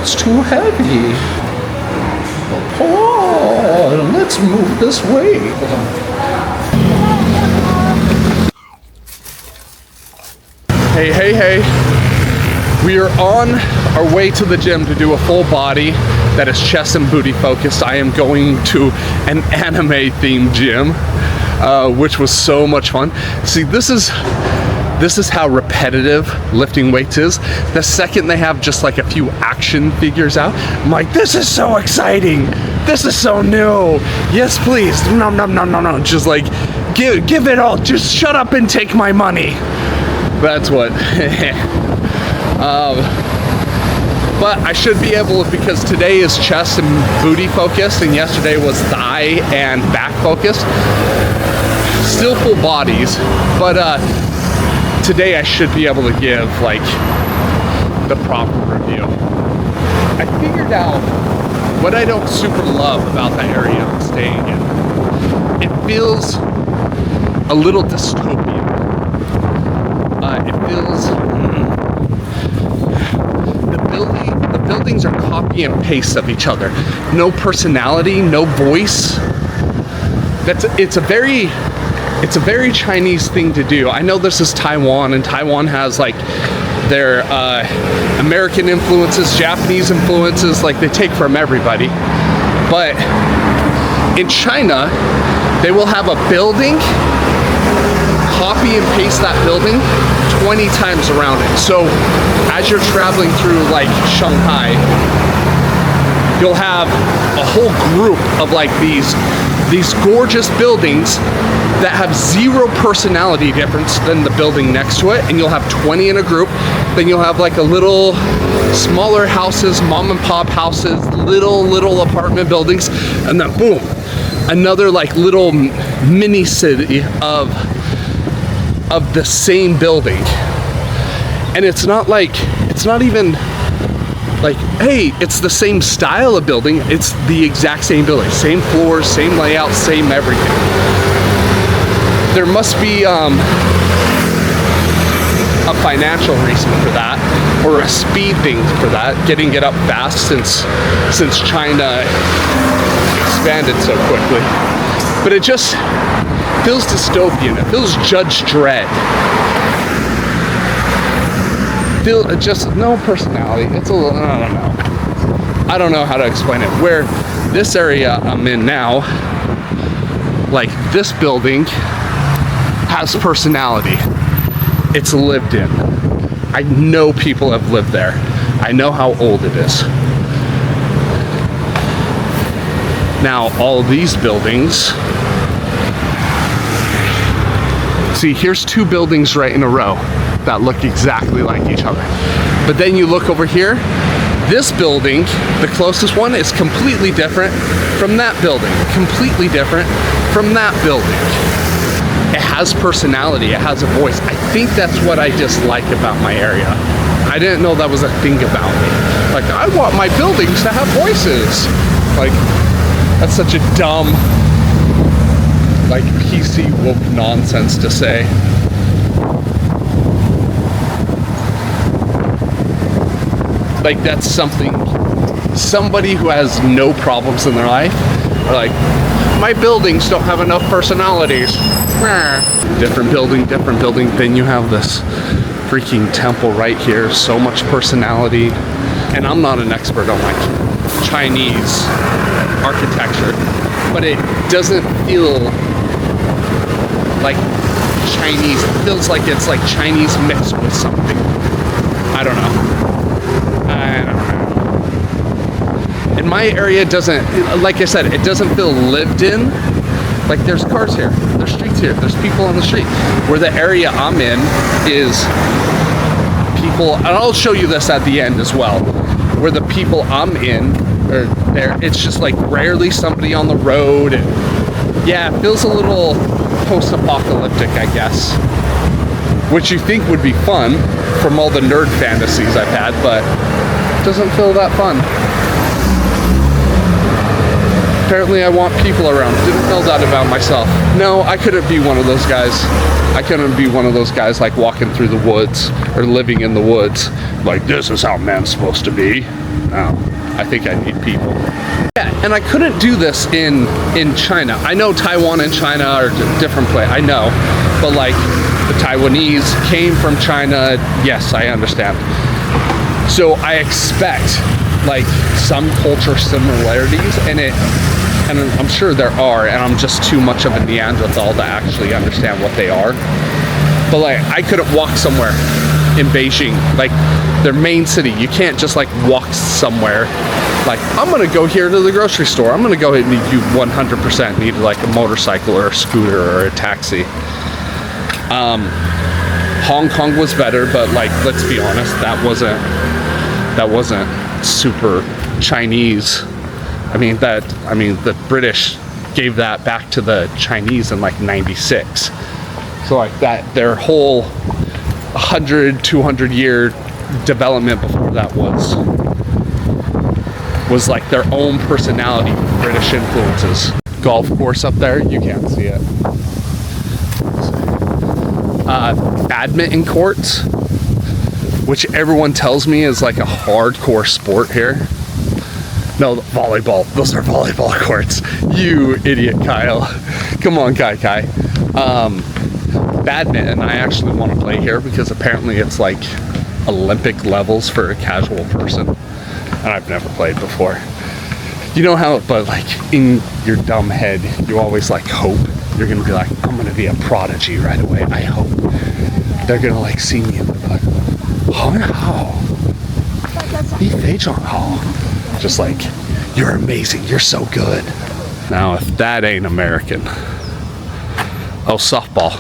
it's too heavy. Oh, let's move this way. Hey, hey, hey. We are on our way to the gym to do a full body that is chest and booty focused. I am going to an anime themed gym, which was so much fun. See, this is how repetitive lifting weights is. The second they have just like a few action figures out, I'm like, this is so exciting. This is so new. Yes, please. No, no, no, no, no. Just like, give it all. Just shut up and take my money. That's what. But I should be able, because today is chest and booty focused, and yesterday was thigh and back focused. Still full bodies, but today I should be able to give like the proper review. I figured out what I don't super love about the area I'm staying in. It feels a little dystopian. It feels the buildings are copy and paste of each other. No personality, no voice. It's a very Chinese thing to do. I know this is Taiwan, and Taiwan has like their American influences, Japanese influences, like they take from everybody. But in China, they will have a building, copy and paste that building 20 times around it. So as you're traveling through like Shanghai, you'll have a whole group of like these gorgeous buildings that have zero personality difference than the building next to it, and you'll have 20 in a group. Then you'll have like a little smaller houses, mom and pop houses, little apartment buildings, and then boom, another like little mini city of the same building. And it's not even like, hey, it's the same style of building, it's the exact same building, same floors, same layout, same everything. There must be a financial reason for that, or a speed thing for that, getting it up fast since China expanded so quickly. But it just feels dystopian. It feels Judge Dredd. Just no personality. It's a little, I don't know how to explain it. Where this area I'm in now, like this building has personality. It's lived in. I know people have lived there. I know how old it is. Now, all these buildings, see, here's two buildings right in a row that look exactly like each other. But then you look over here, this building, the closest one, is completely different from that building. Completely different from that building. It has personality, it has a voice. I think that's what I dislike about my area. I didn't know that was a thing about me. Like, I want my buildings to have voices. Like, that's such a dumb, like, PC woke nonsense to say. Like, that's somebody who has no problems in their life, are like, my buildings don't have enough personalities. Different building. Then you have this freaking temple right here, so much personality. And I'm not an expert on like Chinese architecture, but it doesn't feel like Chinese. It feels like it's like Chinese mixed with something. I don't know. In my area, it doesn't, like I said, it doesn't feel lived in. Like, there's cars here, there's streets here, there's people on the street. Where the area I'm in is people, and I'll show you this at the end as well, where the people I'm in are there, it's just like rarely somebody on the road. And yeah, it feels a little post-apocalyptic, I guess, which you think would be fun from all the nerd fantasies I've had, but it doesn't feel that fun. Apparently I want people around. Didn't know that about myself. No, I couldn't be one of those guys. I couldn't be one of those guys like walking through the woods or living in the woods. Like, this is how man's supposed to be. No, I think I need people. Yeah, and I couldn't do this in China. I know Taiwan and China are different place. I know, but like the Taiwanese came from China. Yes, I understand. So I expect like some culture similarities, and I'm sure there are, and I'm just too much of a Neanderthal to actually understand what they are. But like, I couldn't walk somewhere in Beijing, like their main city. You can't just like walk somewhere. Like, I'm gonna go here to the grocery store. I'm gonna go ahead and you 100% need like a motorcycle or a scooter or a taxi. Hong Kong was better, but like, let's be honest, that wasn't super Chinese. I mean, the British gave that back to the Chinese in like 96. So like that, their whole 100, 200 year development before that was like their own personality, British influences. Golf course up there, you can't see it. Badminton courts, which everyone tells me is like a hardcore sport here. No, volleyball. Those are volleyball courts. You idiot, Kyle. Come on, Kai. Badminton, I actually want to play here because apparently it's like Olympic levels for a casual person. And I've never played before. You know how, but like in your dumb head, you always like hope. You're going to be like, I'm going to be a prodigy right away. I hope. They're going to like see me and they're like, just like, you're amazing, you're so good. Now if that ain't American. Oh, softball.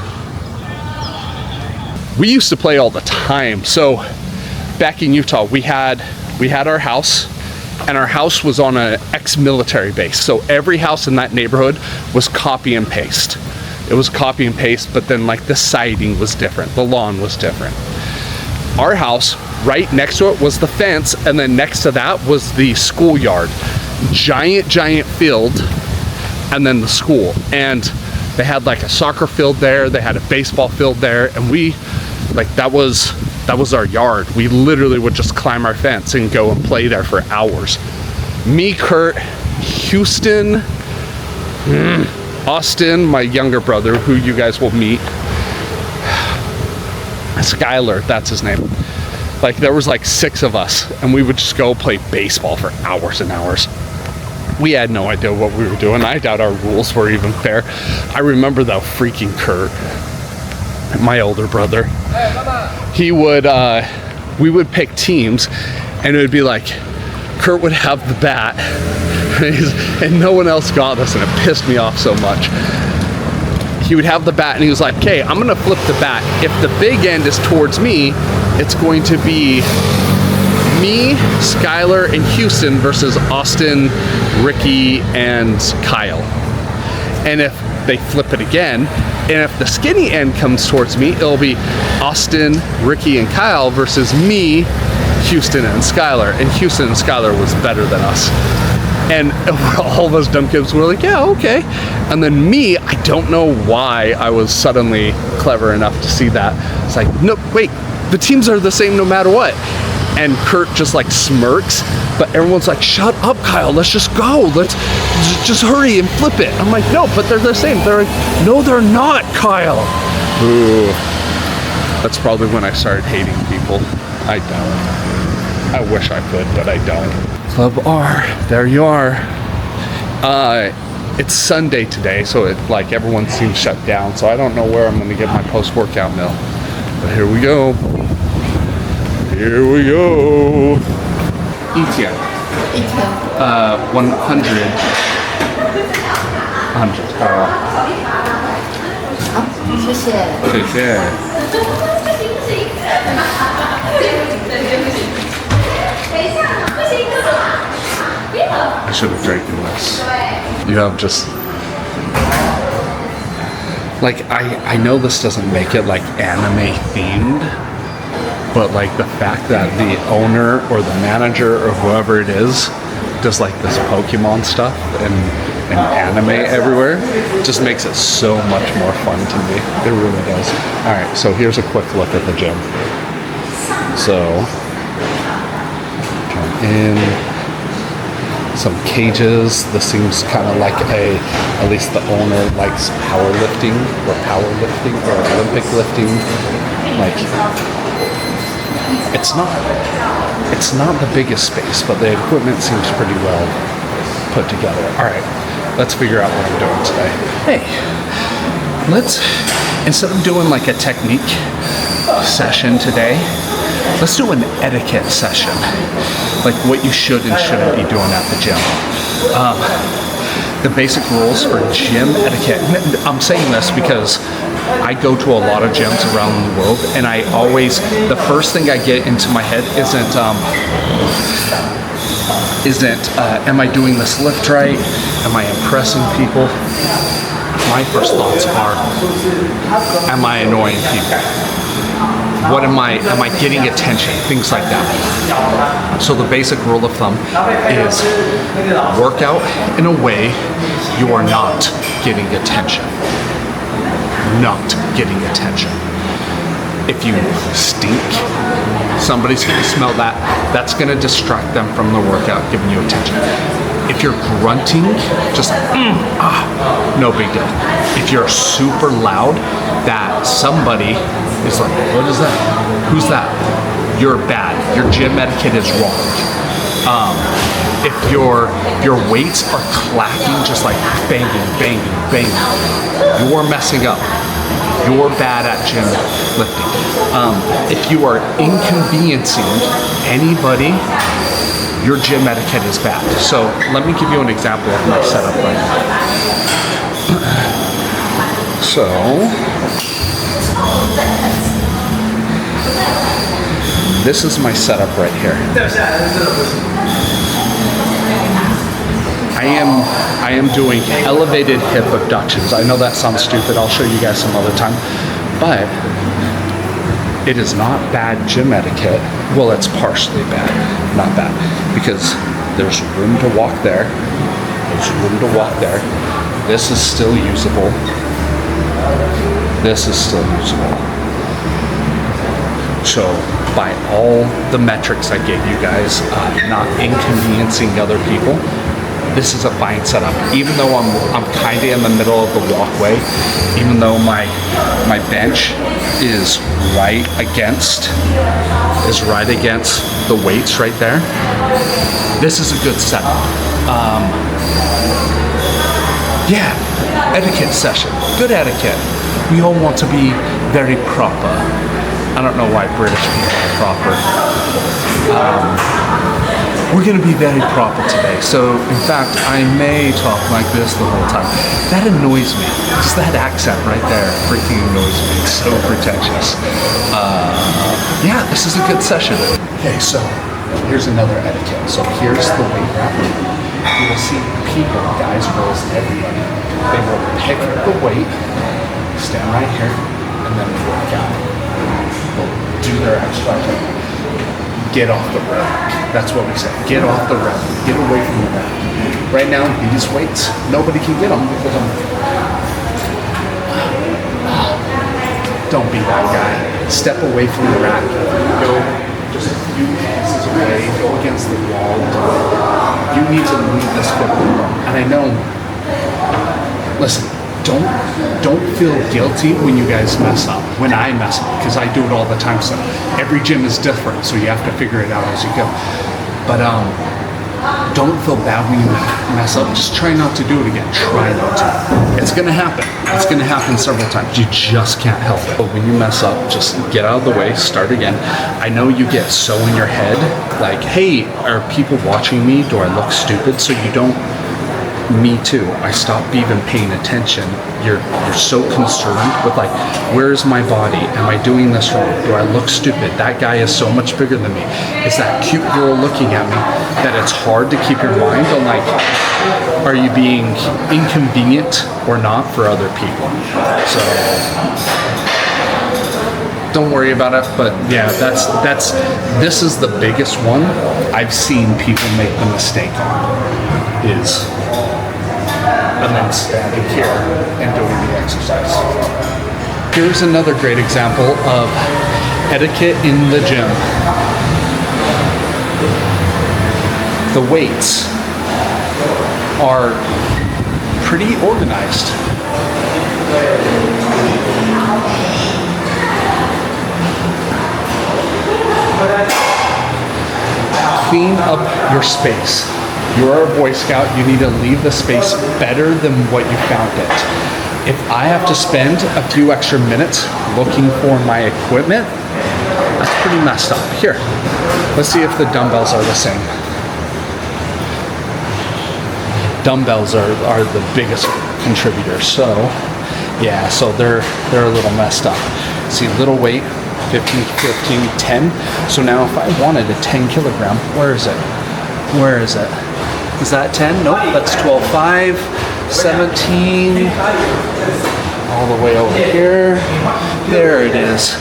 We used to play all the time. So back in Utah, we had our house, and our house was on an ex-military base. So every house in that neighborhood was copy and paste. It was copy and paste, but then like the siding was different, the lawn was different. Our house, right next to it was the fence, and then next to that was the schoolyard. Giant field, and then the school. And they had like a soccer field there, they had a baseball field there, and that was our yard. We literally would just climb our fence and go and play there for hours. Me, Kurt, Houston, Austin, my younger brother, who you guys will meet, Skylar, that's his name. Like, there was like 6 of us, and we would just go play baseball for hours and hours. We had no idea what we were doing. I doubt our rules were even fair. I remember though, freaking Kurt, my older brother, he would, we would pick teams, and it would be like, Kurt would have the bat, and no one else got us, and it pissed me off so much. He would have the bat, and he was like, okay, I'm gonna flip the bat. If the big end is towards me, it's going to be me, Skylar, and Houston versus Austin, Ricky, and Kyle. And if they flip it again, and if the skinny end comes towards me, it'll be Austin, Ricky, and Kyle versus me, Houston, and Skylar. And Houston and Skylar was better than us. And all those dumb kids were like, yeah, okay. And then me, I don't know why I was suddenly clever enough to see that. It's like, no, wait, the teams are the same no matter what. And Kurt just like smirks, but everyone's like, shut up, Kyle, let's just go. Let's just hurry and flip it. I'm like, no, but they're the same. They're like, no, they're not, Kyle. Ooh. That's probably when I started hating people. I don't. I wish I could, but I don't. Club R, there you are. It's Sunday today, so like everyone seems shut down, so I don't know where I'm gonna get my post-workout meal. But here we go. Here we go. Etiquette. 100. 100.谢谢。谢谢。I should have drank this. You have just like I know this doesn't make it like anime themed, but like the fact that the owner or the manager or whoever it is does like this Pokemon stuff, and and anime everywhere just makes it so much more fun to me. It really does. All right, so here's a quick look at the gym. So, come in, some cages. This seems kind of like at least the owner likes powerlifting or Olympic lifting. Like, it's not the biggest space, but the equipment seems pretty well put together. All right, let's figure out what I'm doing today. Hey, let's, instead of doing like a technique session today, let's do an etiquette session, like what you should and shouldn't be doing at the gym. The basic rules for gym etiquette. I'm saying this because I go to a lot of gyms around the world, and I always, the first thing I get into my head isn't am I doing this lift right? Am I impressing people? My first thoughts are, am I annoying people? What am I getting attention? Things like that. So the basic rule of thumb is work out in a way you are not getting attention. Not getting attention. If you stink, somebody's gonna smell that. That's gonna distract them from the workout, giving you attention. If you're grunting, just no big deal. If you're super loud, that somebody is like, what is that? Who's that? You're bad. Your gym etiquette is wrong. If your weights are clacking, just like banging, you're messing up. You're bad at gym lifting. If you are inconveniencing anybody, your gym etiquette is bad. So let me give you an example of my setup right now. So, this is my setup right here. I am doing elevated hip abductions. I know that sounds stupid. I'll show you guys some other time. But it is not bad gym etiquette. Well, it's partially bad, not bad, because there's room to walk there. There's room to walk there. This is still usable. This is still usable. So by all the metrics I gave you guys, not inconveniencing other people, this is a fine setup. Even though I'm kind of in the middle of the walkway, even though my bench is right against the weights right there, this is a good setup. Yeah, etiquette session, good etiquette. We all want to be very proper. I don't know why British people are proper. We're going to be very proper today. So, in fact, I may talk like this the whole time. That annoys me. Just that accent right there freaking annoys me. It's so pretentious. Yeah, this is a good session. Okay, so here's another etiquette. So here's the weight rack. You will see people, guys, girls, everybody. They will pick the weight, stand right here, and then work out. They'll do their exercise. Get off the rack. That's what we say. Get off the rack. Get away from the rack. Right now, these weights, nobody can get them because don't be that guy. Step away from the rack. Go just a few paces away. Go against the wall. You need to leave this quickly. And I know, listen, don't feel guilty when you guys mess up, when I mess up, because I do it all the time. So every gym is different, so you have to figure it out as you go. But don't feel bad when you mess up. Just try not to do it again. Try not to. It's gonna happen. It's gonna happen several times. You just can't help it. But when you mess up, just get out of the way, start again. I know you get so in your head, like, hey, are people watching me? Do I look stupid? So you don't. Me too. I stopped even paying attention. You're so concerned with like, where's my body? Am I doing this wrong? Do I look stupid? That guy is so much bigger than me. Is that cute girl looking at me? That it's hard to keep your mind on like, are you being inconvenient or not for other people? So don't worry about it. But yeah, this is the biggest one I've seen people make the mistake on, is and then standing here and doing the exercise. Here's another great example of etiquette in the gym. The weights are pretty organized. Clean up your space. You're a Boy Scout, you need to leave the space better than what you found it. If I have to spend a few extra minutes looking for my equipment, that's pretty messed up. Here, let's see if the dumbbells are the same. Dumbbells are the biggest contributors. So, yeah, so they're a little messed up. See, little weight, 15, 15, 10. So now if I wanted a 10 kilogram, where is it? Where is it? Is that 10? Nope, that's 12.5, 17, all the way over here. There it is.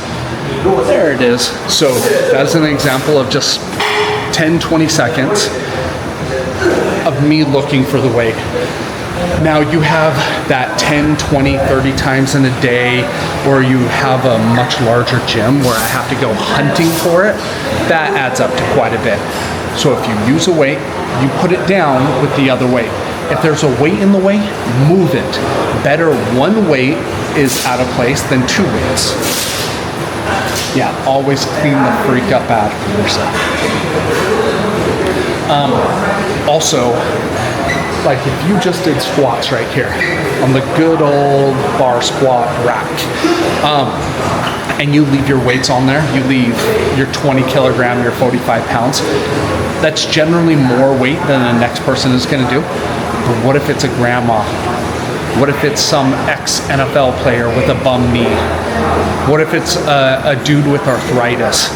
There it is. So that's an example of just 10, 20 seconds of me looking for the weight. Now you have that 10, 20, 30 times in a day, or you have a much larger gym where I have to go hunting for it. That adds up to quite a bit. So if you use a weight, you put it down with the other weight. If there's a weight in the way, move it. Better one weight is out of place than two weights. Yeah, always clean the freak up after yourself. Also, like if you just did squats right here on the good old bar squat rack, and you leave your weights on there, you leave your 20 kilogram, your 45 pounds, that's generally more weight than the next person is gonna do. But what if it's a grandma? What if it's some ex-NFL player with a bum knee? What if it's a dude with arthritis?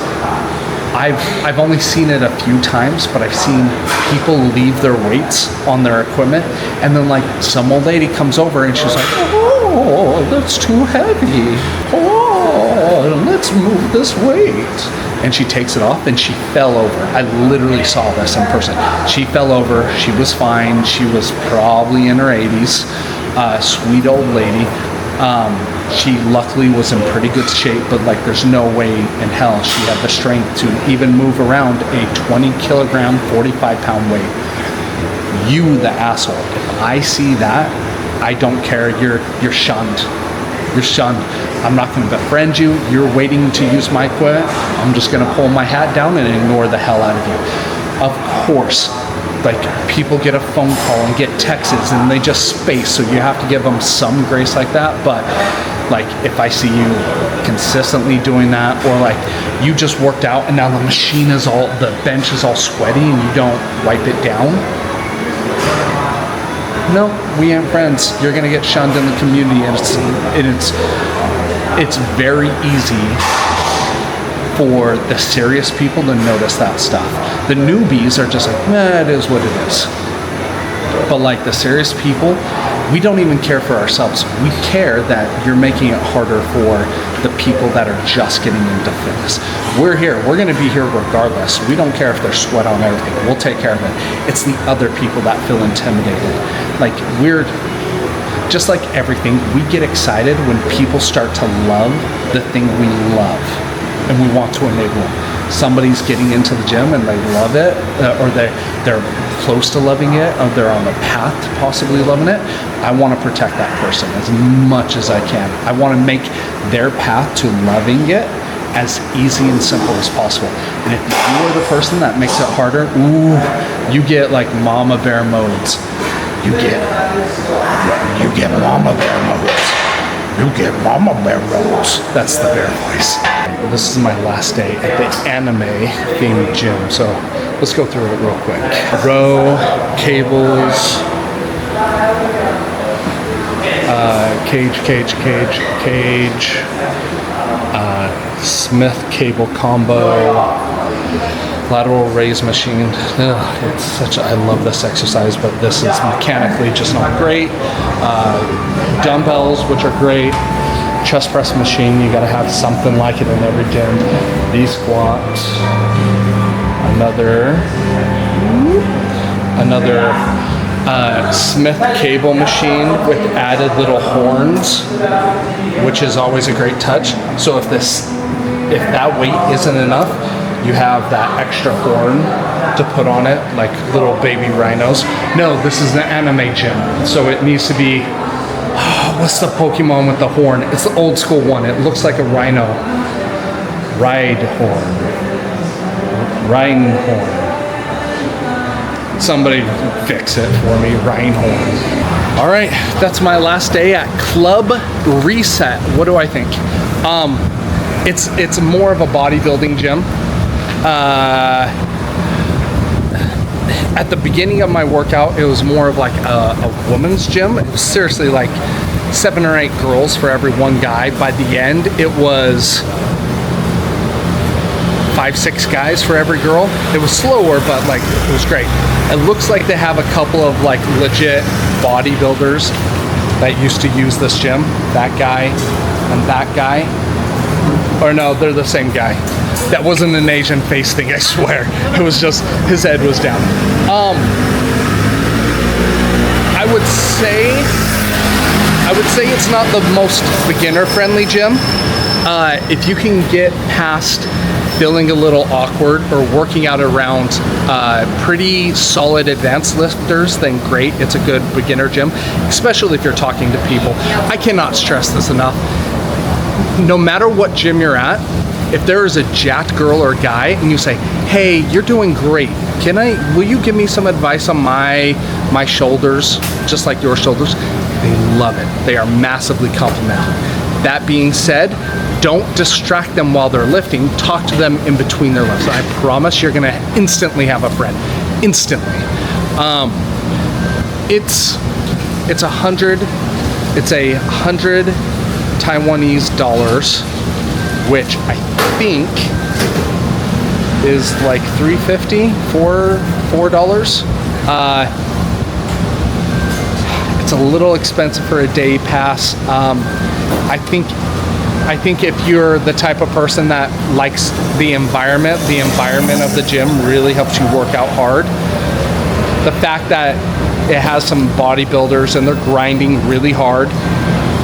I've only seen it a few times, but I've seen people leave their weights on their equipment, and then like some old lady comes over and she's like, oh, that's too heavy. Oh, let's move this weight. And she takes it off and she fell over. I literally saw this in person. She fell over, she was fine, she was probably in her 80s, sweet old lady. She luckily was in pretty good shape, but like there's no way in hell she had the strength to even move around a 20 kilogram, 45 pound weight. You the asshole. If I see that, I don't care. You're shunned. You're shunned. I'm not going to befriend you. You're waiting to use my equipment. I'm just going to pull my hat down and ignore the hell out of you. Of course, like people get a phone call and get texts and they just space, so you have to give them some grace like that. But like if I see you consistently doing that, or like you just worked out and now the bench is all sweaty and you don't wipe it down, no, we ain't friends. You're gonna get shunned in the community, and it's very easy for the serious people to notice that stuff. The newbies are just like, it is what it is. But like the serious people, we don't even care for ourselves. We care that you're making it harder for the people that are just getting into fitness. We're here. We're going to be here regardless. We don't care if there's sweat on everything. We'll take care of it. It's the other people that feel intimidated. Like we're just like everything. We get excited when people start to love the thing we love, and we want to enable them. Somebody's getting into the gym and they love it, or they're close to loving it, or they're on the path to possibly loving it. I want to protect that person as much as I can. I want to make their path to loving it as easy and simple as possible. And if you are the person that makes it harder, you get like mama bear modes. You get mama bear modes. You get mama bear modes. That's the bear voice. This is my last day at the anime themed gym, so let's go through it real quick. Row, cables, cage, Smith cable combo, lateral raise machine. I love this exercise, but this is mechanically just not great. Dumbbells, which are great. Chest press machine, you gotta have something like it in every gym. These squats, another Smith cable machine with added little horns, which is always a great touch. So if that weight isn't enough, you have that extra horn to put on it, like little baby rhinos. No, this is an anime gym, so it needs to be, what's the Pokemon with the horn? It's the old school one. It looks like a rhino. Rhinehorn. Somebody fix it for me, Rhinehorn. All right, that's my last day at Club Reset. What do I think? It's more of a bodybuilding gym. At the beginning of my workout, it was more of like a woman's gym. It was seriously like 7 or 8 girls for every one guy. By the end, it was 5, 6 guys for every girl. It was slower, but like it was great. It looks like they have a couple of like legit bodybuilders that used to use this gym. That guy and that guy. Or no, they're the same guy. That wasn't an Asian face thing, I swear. It was just his head was down. I would say it's not the most beginner-friendly gym. If you can get past feeling a little awkward or working out around pretty solid advanced lifters, then great. It's a good beginner gym, especially if you're talking to people. I cannot stress this enough. No matter what gym you're at, if there is a jacked girl or guy and you say, hey, you're doing great, will you give me some advice on my shoulders, just like your shoulders? They love it. They are massively complimented. That being said, don't distract them while they're lifting. Talk to them in between their lifts. I promise you're gonna instantly have a friend. Instantly. It's 100 Taiwanese dollars, which I think is like $3.50, $4. It's a little expensive for a day pass. I think if you're the type of person that likes the environment of the gym really helps you work out hard. The fact that it has some bodybuilders and they're grinding really hard,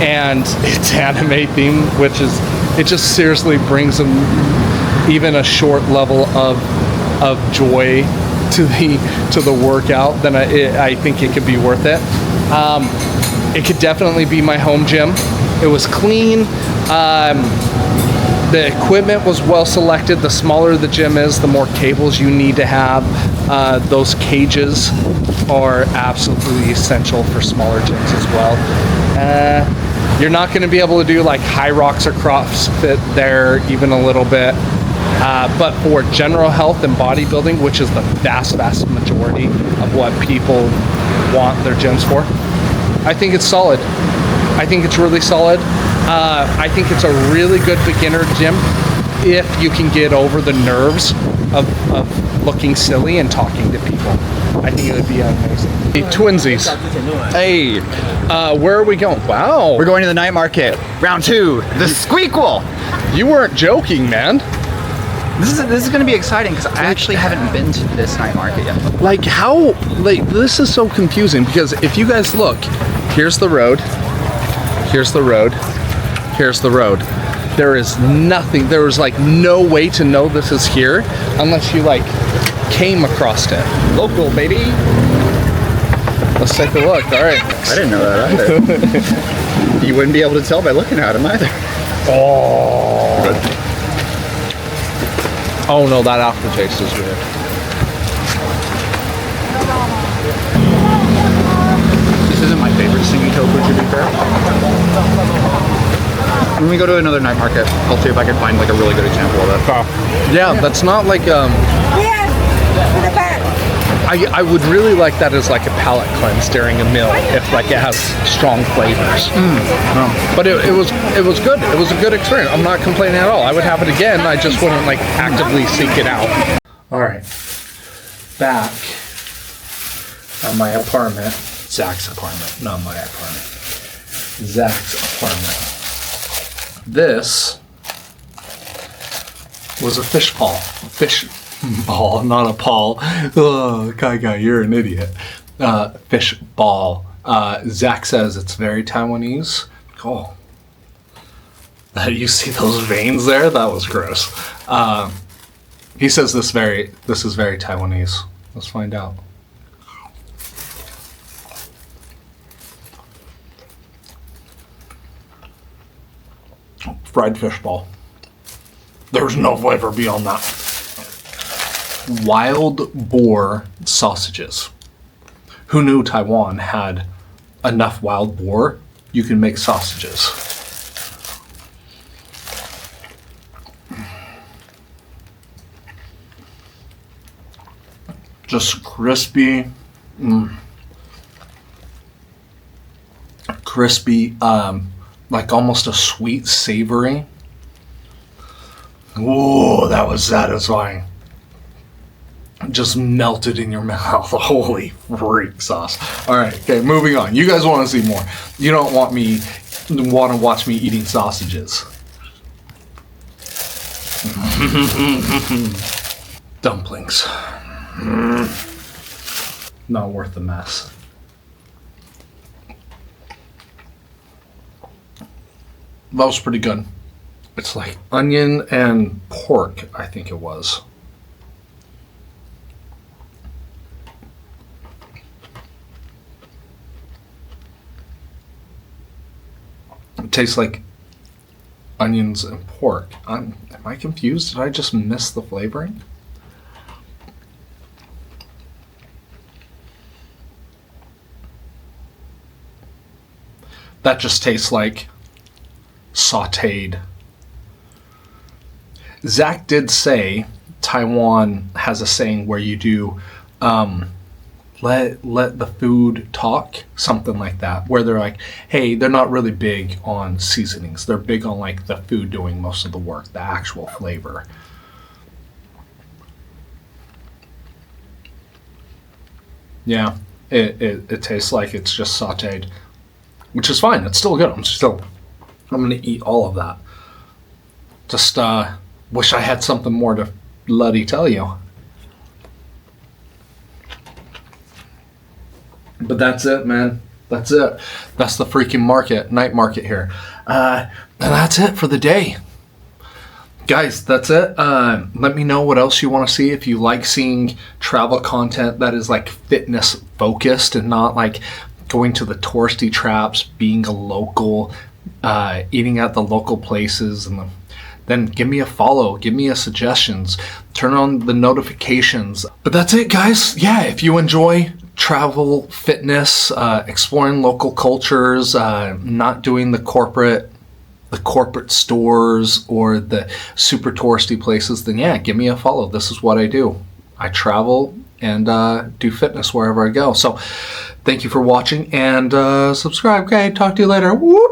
and it's anime themed, which is, it just seriously brings them even a short level of joy to the workout, then I think it could be worth it. It could definitely be my home gym. It was clean. The equipment was well selected. The smaller the gym is, the more cables you need to have. Those cages are absolutely essential for smaller gyms as well. You're not going to be able to do like high rocks or CrossFit there even a little bit. But for general health and bodybuilding, which is the vast majority of what people want their gyms for, I think it's solid. I think it's really solid. I think it's a really good beginner gym if you can get over the nerves of looking silly and talking to people. I think it would be amazing. Hey, twinsies. Hey, where are we going? Wow. we're going to the night market. Round 2, the squeakquel. You weren't joking, man. This is going to be exciting because I actually haven't been to this night market yet. Like how, like this is so confusing because if you guys look, here's the road, here's the road, here's the road. There is nothing, there was like no way to know this is here unless you like came across it. Local, baby. Let's take a look. All right. I didn't know that either. You wouldn't be able to tell by looking at them either. Oh. Oh no, that aftertaste is weird. This isn't my favorite singing tofu, to be fair. When we go to another night market, I'll see if I can find like a really good example of it. Yeah, that's not like I would really like that as like a palate cleanse during a meal if like it has strong flavors. But it was good. It was a good experience. I'm not complaining at all. I would have it again. I just wouldn't like actively seek it out. All right, back at my apartment, Zach's apartment, not my apartment. Zach's apartment. This was a fish ball, not a pawl. Oh, Kai, you're an idiot. fish ball. Zach says it's very Taiwanese. Oh, you see those veins there? That was gross. He says this is very Taiwanese. Let's find out. Fried fish ball. There's no flavor beyond that. Wild boar sausages. Who knew Taiwan had enough wild boar? You can make sausages. Just crispy. Crispy, like almost a sweet savory. Whoa, that was satisfying. Just melted in your mouth. Holy freak sauce. All right, okay, moving on. You guys want to see more. You don't want to watch me eating sausages. Dumplings. Not worth the mess. That was pretty good. It's like onion and pork, I think it was. It tastes like onions and pork. Am I confused? Did I just miss the flavoring? That just tastes like sauteed. Zach did say Taiwan has a saying where you do let the food talk, something like that, where they're like, hey, they're not really big on seasonings. They're big on like the food doing most of the work, the actual flavor. Yeah, it tastes like it's just sauteed, which is fine. It's still good. I'm gonna eat all of that. Just wish I had something more to bloody tell you. But that's it, man. That's it. That's the freaking night market here. And that's it for the day. Guys, that's it. Let me know what else you want to see. If you like seeing travel content that is like fitness focused and not like going to the touristy traps, being a local, eating at the local places, and then give me a follow, give me a suggestions, turn on the notifications. But that's it, guys. Yeah, if you enjoy travel, fitness, exploring local cultures, not doing the corporate stores or the super touristy places, then yeah, give me a follow. This is what I do. I travel and do fitness wherever I go. So thank you for watching, and subscribe. Okay, talk to you later. Whoop.